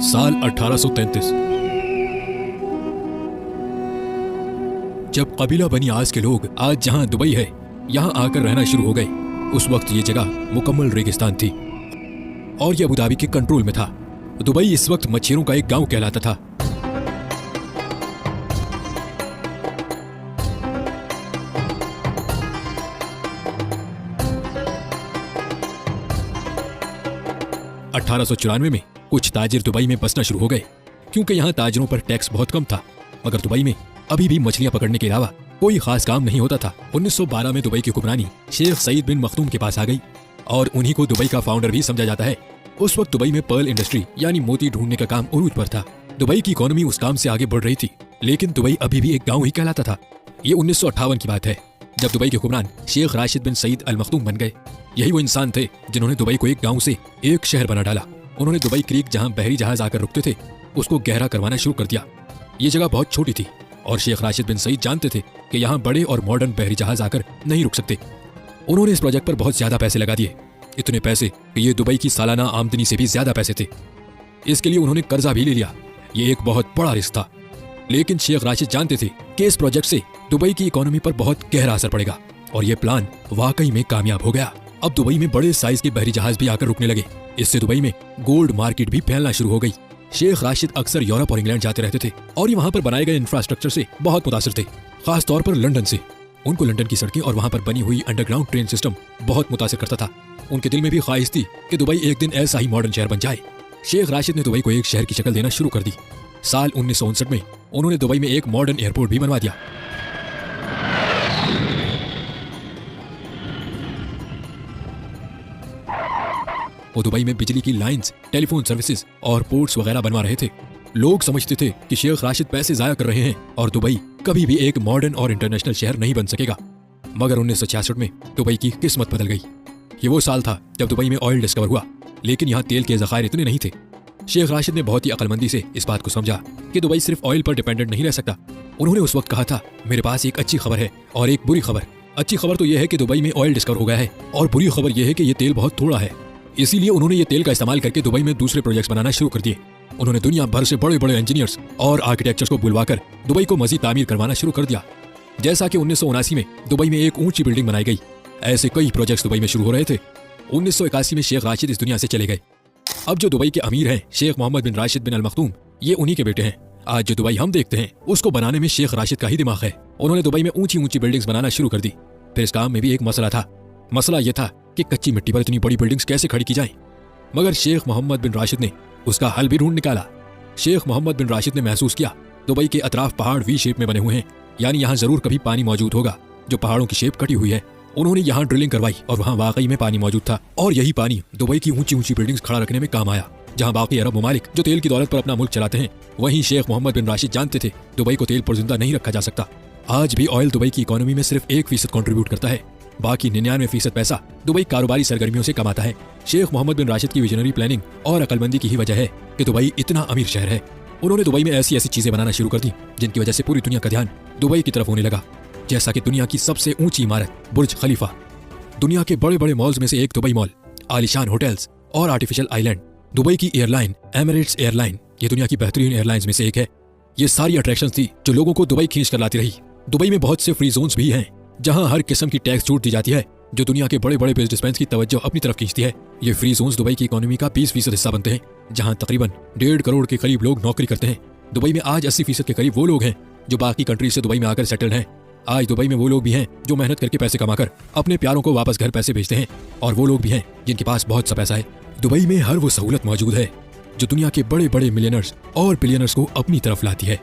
साल 1833। जब कबीला बनी आज के लोग आज जहां दुबई है यहां आकर रहना शुरू हो गए, उस वक्त ये जगह मुकम्मल रेगिस्तान थी और ये अबू धाबी के कंट्रोल में था। दुबई इस वक्त मच्छरों का एक गांव कहलाता था। अठारह में कुछ ताजिर दुबई में बसना शुरू हो गए क्योंकि यहाँ ताजिरों पर टैक्स बहुत कम था, मगर दुबई में अभी भी मछलियां पकड़ने के अलावा कोई खास काम नहीं होता था। 1912 में दुबई की हुक्मरानी शेख सईद बिन मखदूम के पास आ गई और उन्हीं को दुबई का फाउंडर भी समझा जाता है। उस वक्त दुबई में पर्ल इंडस्ट्री यानी मोती ढूंढने का काम उरूज पर था। दुबई की इकोनॉमी उस काम से आगे बढ़ रही थी, लेकिन दुबई अभी भी एक गाँव ही कहलाता था। ये 1958 की बात है जब दुबई के हुक्मरान शेख राशिद बिन सईद अल मखदूम बन गए। यही वो इंसान थे जिन्होंने दुबई को एक गाँव से एक शहर बना डाला। उन्होंने दुबई क्रीक जहां बहरी जहाज आकर रुकते थे उसको गहरा करवाना शुरू कर दिया। ये जगह बहुत छोटी थी और शेख राशिद बिन सईद जानते थे कि यहाँ बड़े और मॉडर्न बहरी जहाज आकर नहीं रुक सकते। उन्होंने इस प्रोजेक्ट पर बहुत ज्यादा पैसे लगा दिए, इतने पैसे कि ये दुबई की सालाना आमदनी से भी ज्यादा पैसे थे। इसके लिए उन्होंने कर्जा भी ले लिया। ये एक बहुत बड़ा रिस्क था, लेकिन शेख राशिद जानते थे कि इस प्रोजेक्ट से दुबई की इकोनॉमी पर बहुत गहरा असर पड़ेगा और ये प्लान वाकई में कामयाब हो गया। अब दुबई में बड़े साइज के बहरी जहाज भी आकर रुकने लगे। इससे दुबई में गोल्ड मार्केट भी फैलना शुरू हो गई। शेख राशिद अक्सर यूरोप और इंग्लैंड जाते रहते थे और ये वहां पर बनाए गए इंफ्रास्ट्रक्चर से बहुत मुतासिर थे, खास तौर पर लंदन से। उनको लंदन की सड़कें और वहां पर बनी हुई अंडरग्राउंड ट्रेन सिस्टम बहुत मुतासिर करता था। उनके दिल में भी ख्वाहिश थी कि दुबई एक दिन ऐसा ही मॉडर्न शहर बन जाए। शेख राशिद ने दुबई को एक शहर की शक्ल देना शुरू कर दी। साल 1959 में उन्होंने दुबई में एक मॉडर्न एयरपोर्ट भी बनवा दिया। वो दुबई में बिजली की लाइंस, टेलीफोन सर्विसेज और पोर्ट्स वगैरह बनवा रहे थे। लोग समझते थे कि शेख राशिद पैसे जाया कर रहे हैं और दुबई कभी भी एक मॉडर्न और इंटरनेशनल शहर नहीं बन सकेगा। मगर 1966 में दुबई की किस्मत बदल गई। ये वो साल था जब दुबई में ऑयल डिस्कवर हुआ, लेकिन यहाँ तेल के ज़खायर इतने नहीं थे। शेख राशिद ने बहुत ही अक्लमंदी से इस बात को समझा कि दुबई सिर्फ ऑयल पर डिपेंडेंट नहीं रह सकता। उन्होंने उस वक्त कहा था, मेरे पास एक अच्छी खबर है और एक बुरी खबर। अच्छी खबर तो यह है कि दुबई में ऑयल डिस्कवर हो गया है और बुरी खबर यह है कि ये तेल बहुत थोड़ा है। इसीलिए उन्होंने ये तेल का इस्तेमाल करके दुबई में दूसरे प्रोजेक्ट्स बनाना शुरू कर दिए। उन्होंने दुनिया भर से बड़े बड़े इंजीनियर्स और आर्किटेक्चर्स को बुलवाकर दुबई को मजीद तामीर करवाना शुरू कर दिया। जैसा कि 1979 में दुबई में एक ऊंची बिल्डिंग बनाई गई, ऐसे कई प्रोजेक्ट्स दुबई में शुरू हो रहे थे। 1981 में शेख राशिद इस दुनिया से चले गए। अब जो दुबई के अमीर हैं शेख मोहम्मद बिन राशिद बिन अल मखदूम, ये उन्हीं के बेटे हैं। आज जो दुबई हम देखते हैं उसको बनाने में शेख राशिद का ही दिमाग है। उन्होंने दुबई में ऊंची ऊंची बिल्डिंग्स बनाना शुरू कर दी। फिर इस काम में भी एक मसला था। मसला यह था कि कच्ची मिट्टी पर इतनी बड़ी बिल्डिंग्स कैसे खड़ी की जाएं। मगर शेख मोहम्मद बिन राशिद ने उसका हल भी ढूंढ निकाला। शेख मोहम्मद बिन राशिद ने महसूस किया दुबई के अतराफ पहाड़ वी शेप में बने हुए हैं, यानी यहाँ जरूर कभी पानी मौजूद होगा जो पहाड़ों की शेप कटी हुई है। उन्होंने यहाँ ड्रिलिंग करवाई और वहाँ वाकई में पानी मौजूद था और यही पानी दुबई की ऊंची ऊंची बिल्डिंग्स खड़ा रखने में काम आया। जहाँ बाकी अरब ममालिक जो तेल की दौलत पर अपना मुल्क चलाते हैं, वहीं शेख मोहम्मद बिन राशिद जानते थे दुबई को तेल पर जिंदा नहीं रखा जा सकता। आज भी ऑयल दुबई की इकोनॉमी में सिर्फ 1% कॉन्ट्रीब्यूट करता है, बाकी 99% पैसा दुबई कारोबारी सरगर्मियों से कमाता है। शेख मोहम्मद बिन राशिद की विजनरी प्लानिंग और अकलमंदी की ही वजह है कि दुबई इतना अमीर शहर है। उन्होंने दुबई में ऐसी ऐसी चीजें बनाना शुरू कर दी जिनकी वजह से पूरी दुनिया का ध्यान दुबई की तरफ होने लगा, जैसा कि दुनिया की सबसे ऊंची इमारत बुर्ज खलीफा, दुनिया के बड़े बड़े मॉल्स में से एक दुबई मॉल, आलिशान होटल्स और आर्टिफिशियल आइलैंड। दुबई की एयरलाइन एमिरेट्स एयरलाइन ये दुनिया की बेहतरीन एयरलाइंस में से एक है। ये सारी अट्रैक्शंस थी जो लोगों को दुबई खींच कर लाती रही। दुबई में बहुत से फ्री जोन्स भी हैं जहां हर किस्म की टैक्स छूट दी जाती है, जो दुनिया के बड़े बड़े बिजनेसमैन की तवज्जो अपनी तरफ खींचती है। ये फ्री जोन्स दुबई की इकोनॉमी का 20% हिस्सा बनते हैं, जहां तकरीबन 1.5 करोड़ के करीब लोग नौकरी करते हैं। दुबई में आज 80% के करीब वो लोग हैं जो बाकी कंट्रीज से दुबई में आकर सेटल्ड हैं। आज दुबई में वो लोग भी हैं जो मेहनत करके पैसे कमाकर अपने प्यारों को वापस घर पैसे भेजते हैं, और वो लोग भी हैं जिनके पास बहुत सा पैसा है। दुबई में हर वो सहूलत मौजूद है जो दुनिया के बड़े बड़े मिलियनर्स और बिलियनर्स को अपनी तरफ लाती है।